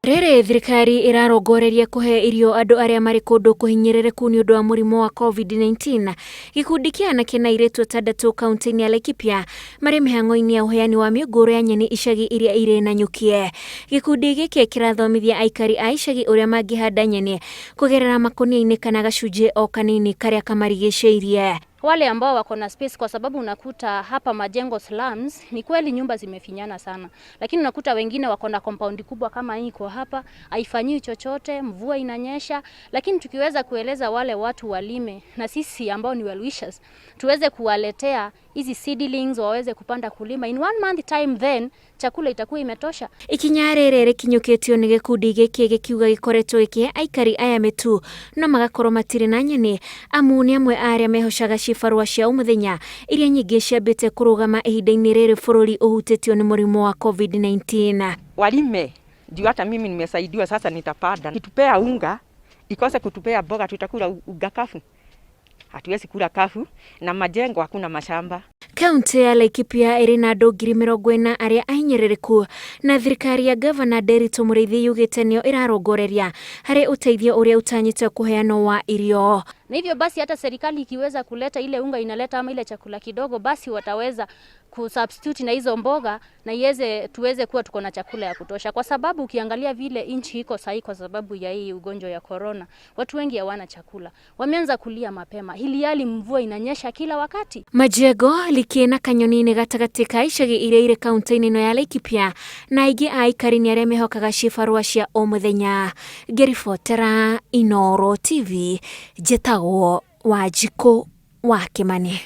Rere thirikari irarongoreria kuhe irio andu aria mari kundu kuhinyirereku ni undu wa murimo wa COVID-19. Gikundi kia anake na airĩtu atandatu kaunti-ini ya Laikipia mari mihango-ini ya uheani wa mĩũngũrwa ya nyeni icagi iria iri Nanyuki. Gikundi giki kirathomithia aikari a icagi uria mangihanda nyeni kugerera makonia-ini kana gacunji o kanini karia kamarigicĩirie. Wale ambao wako na space, kwa sababu unakuta hapa majengo slums, ni kweli nyumba zimefinyana sana, lakini unakuta wengine wako na compound kubwa kama hii iko hapa, haifanyi chochote, mvua inanyesha, lakini tukiweza kueleza wale watu walime na sisi ambao ni well wishers tuweze kuwaletea hizi seedlings waweze kupanda kulima in 1 month time, then chakula itakuwa imetosha. Ikinya rĩrĩ rĩkinyũkĩtio nĩ gĩkundi gĩkĩ gĩkiuga gĩkoretwo gĩkĩhe aikari aya mĩtu no magakorwo matirĩ na nyeni, amu nĩ amwe arĩa mehocaga cibarua cia mũthenya iria nyingĩ ciambĩte kũrũgama ihinda-inĩ rĩrĩ bũrũri ũhutĩtio nĩ mũrimũ wa COVID-19. Walime ndio hata mimi nimesaidiwa, sasa nitapanda. Kitupea unga ikose kutupea mboga, tutakula unga kafu? Hatuwezi kula kafu na majengo hakuna mashamba. Kaunti ya Laikipia iri na andũ 40,000 aria ahinyĩrĩrĩku na thirikari ya Gavana Derito Mũrĩithi yugĩte nĩo irarongoreria harĩ ũteithio ũrĩa utanyĩte kuheanwo wa irio. Na hivyo basi hata serikali ikiweza kuleta ile unga inaleta ama ile chakula kidogo, basi wataweza kusubstitute na hizo mboga na tuweze kuwa tuko na chakula ya kutosha, kwa sababu ukiangalia vile inchi iko sahi kwa sababu ya hii ugonjwa ya corona, watu wengi hawana chakula, wameanza kulia mapema hili hali mvua inanyesha kila wakati. Majengo likiena kanyoni-inĩ gatagati ka icagi iria iri kaunti-inĩ ĩno ya Laikipia na aingĩ a aikari nĩ arĩa mehokaga cibarua cia o mũthenya. Ngĩribotera Inooro TV, njĩtagwo Wanjikũ wa Kimani.